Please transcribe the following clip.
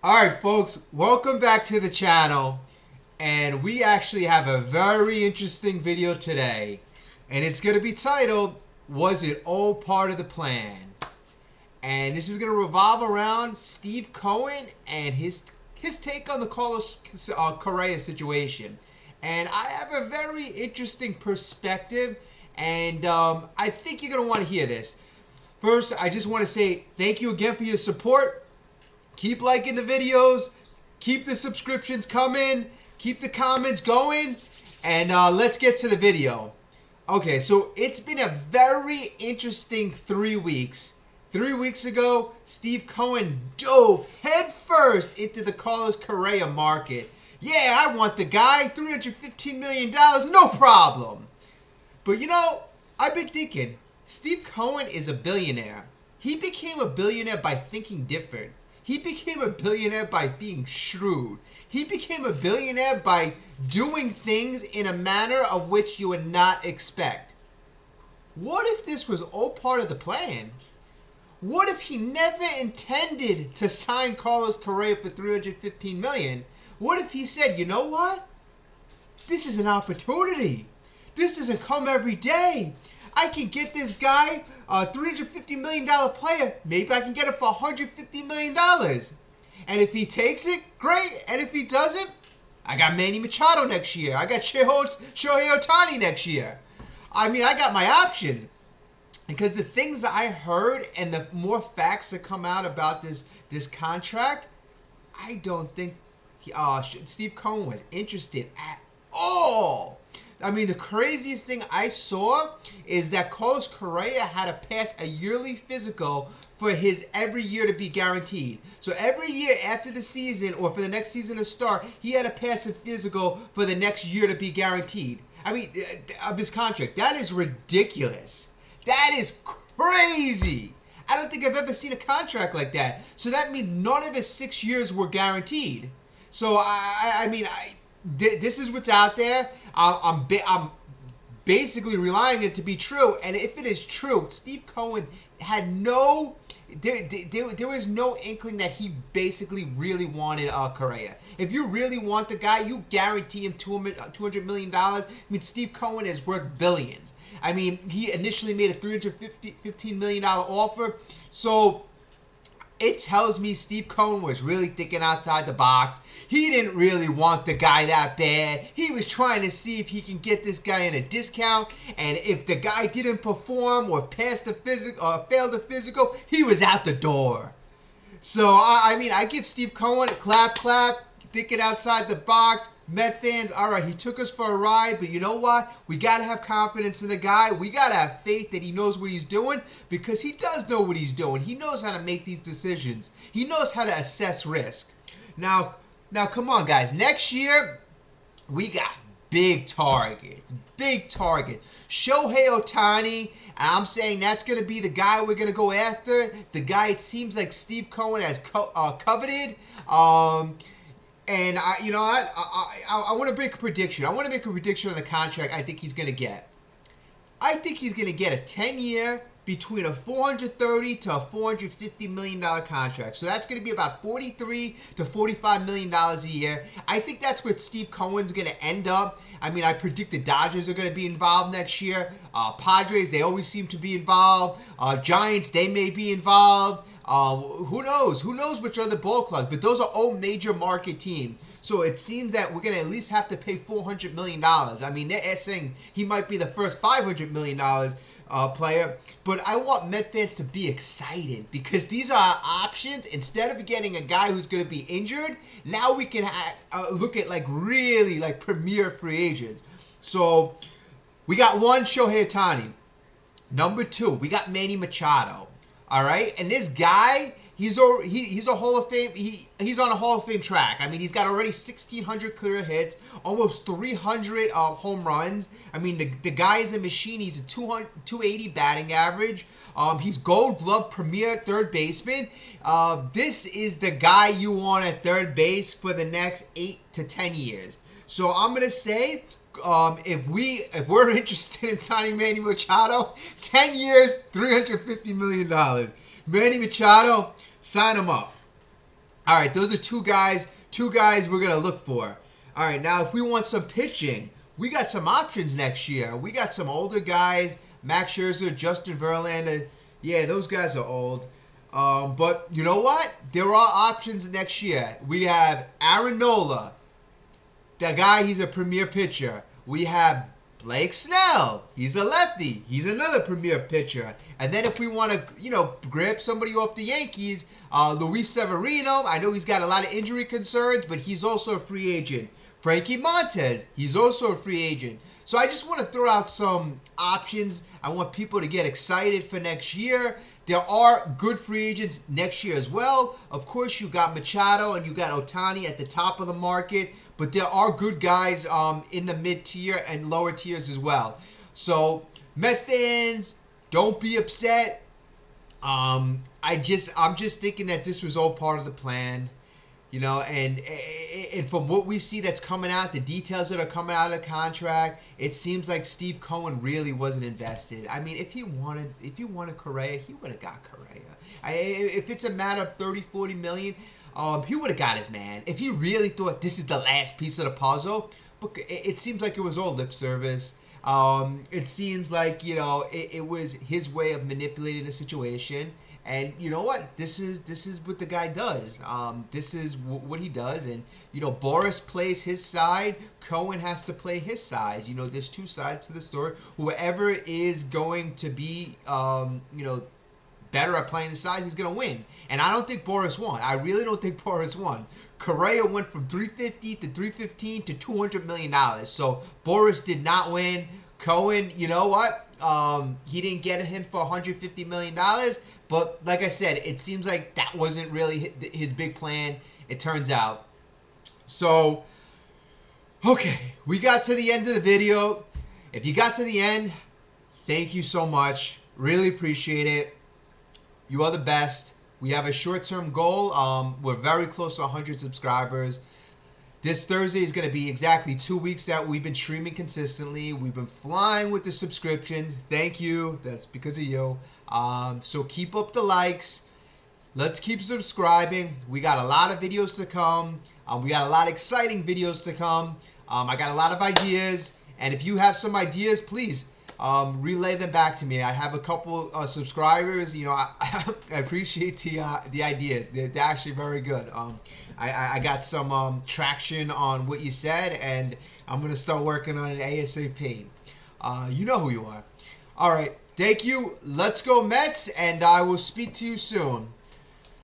Alright folks, welcome back to the channel, and we actually have a very interesting video today, and it's going to be titled, Was It All Part of the Plan? And this is going to revolve around Steve Cohen and his take on the Carlos Correa situation. And I have a very interesting perspective, and I think you're going to want to hear this. First, I just want to say thank you again for your support. Keep liking the videos, keep the subscriptions coming, keep the comments going, and let's get to the video. Okay, so it's been a very interesting 3 weeks. 3 weeks ago, Steve Cohen dove headfirst into the Carlos Correa market. Yeah, I want the guy, $315 million, no problem. But you know, I've been thinking, Steve Cohen is a billionaire. He became a billionaire by thinking different. He became a billionaire by being shrewd. He became a billionaire by doing things in a manner of which you would not expect. What if this was all part of the plan? What if he never intended to sign Carlos Correa for $315 million? What if he said, you know what? This is an opportunity. This doesn't come every day. I can get this guy a $350 million player. Maybe I can get it for $150 million. And if he takes it, great. And if he doesn't, I got Manny Machado next year. I got Shohei Ohtani next year. I mean, I got my options. Because the things that I heard and the more facts that come out about this contract, I don't think Steve Cohen was interested at all. I mean, the craziest thing I saw is that Carlos Correa had to pass a yearly physical for his every year to be guaranteed. So every year after the season or for the next season to start, he had to pass a physical for the next year to be guaranteed. I mean, of his contract. That is ridiculous. That is crazy. I don't think I've ever seen a contract like that. So that means none of his 6 years were guaranteed. So, this is what's out there. I'm basically relying on it to be true, and if it is true, Steve Cohen had there was no inkling that he basically really wanted Correa. If you really want the guy, you guarantee him $200 million. I mean, Steve Cohen is worth billions. I mean, he initially made a $315 million offer, so it tells me Steve Cohen was really thinking outside the box. He didn't really want the guy that bad. He was trying to see if he can get this guy in a discount. And if the guy didn't perform or pass the physical or failed the physical, he was out the door. So, I mean, I give Steve Cohen a clap, thinking outside the box. Met fans, all right, he took us for a ride, but you know what? We got to have confidence in the guy. We got to have faith that he knows what he's doing, because he does know what he's doing. He knows how to make these decisions. He knows how to assess risk. Now, come on, guys. Next year, we got big targets. Shohei Ohtani, and I'm saying that's going to be the guy we're going to go after. The guy it seems like Steve Cohen has coveted. And I want to make a prediction. I want to make a prediction on the contract I think he's going to get. I think he's going to get a 10-year between a $430 to a $450 million contract. So that's going to be about $43 to $45 million a year. I think that's what Steve Cohen's going to end up. I mean, I predict the Dodgers are going to be involved next year. Padres, they always seem to be involved. Giants, they may be involved. Who knows? Who knows which other ball clubs? But those are all major market teams. So it seems that we're going to at least have to pay $400 million. I mean, they're saying he might be the first $500 million player. But I want Met fans to be excited, because these are options. Instead of getting a guy who's going to be injured, now we can look at really premier free agents. So we got one, Shohei Ohtani. Number 2, we got Manny Machado. All right, and this guy, he's a Hall of Fame. He's on a Hall of Fame track. I mean, he's got already 1,600 clear hits, almost 300 home runs. I mean, the guy is a machine. He's a 280 batting average. He's Gold Glove premier third baseman. This is the guy you want at third base for the next 8 to 10 years. So I'm gonna say, if we're interested in signing Manny Machado, 10 years, $350 million. Manny Machado, sign him up. All right, those are two guys we're going to look for. All right, now if we want some pitching, we got some options next year. We got some older guys, Max Scherzer, Justin Verlander. Yeah, those guys are old. But you know what? There are options next year. We have Aaron Nola. That guy, he's a premier pitcher. We have Blake Snell. He's a lefty. He's another premier pitcher. And then if we want to, grab somebody off the Yankees, Luis Severino. I know he's got a lot of injury concerns, but he's also a free agent. Frankie Montes, he's also a free agent. So I just want to throw out some options. I want people to get excited for next year. There are good free agents next year as well. Of course, you got Machado and you got Ohtani at the top of the market, but there are good guys in the mid-tier and lower tiers as well. So, Met fans, don't be upset. I'm just thinking that this was all part of the plan. And from what we see that's coming out, the details that are coming out of the contract, it seems like Steve Cohen really wasn't invested. I mean, if he wanted Correa, he would have got Correa. If it's a matter of 30, 40 million, he would have got his man. If he really thought this is the last piece of the puzzle, but it seems like it was all lip service. It seems like, it was his way of manipulating the situation. And you know what? This is what the guy does. This is what he does. And, Boris plays his side. Cohen has to play his side. There's two sides to the story. Whoever is going to be, better at playing the sides, he's going to win. And I don't think Boris won. I really don't think Boris won. Correa went from 350 to 315 to $200 million. So Boris did not win. Cohen, you know what? He didn't get him for $150 million. But like I said, it seems like that wasn't really his big plan, it turns out. So, okay, we got to the end of the video. If you got to the end, thank you so much. Really appreciate it. You are the best. We have a short-term goal. We're very close to 100 subscribers. This Thursday is going to be exactly 2 weeks that we've been streaming consistently. We've been flying with the subscriptions. Thank you. That's because of you. So keep up the likes. Let's keep subscribing. We got a lot of videos to come. We got a lot of exciting videos to come. I got a lot of ideas. And if you have some ideas, please relay them back to me. I have a couple subscribers. I appreciate the ideas. They're actually very good. I got some traction on what you said, and I'm going to start working on it ASAP. You know who you are. All right. Thank you. Let's go Mets, and I will speak to you soon.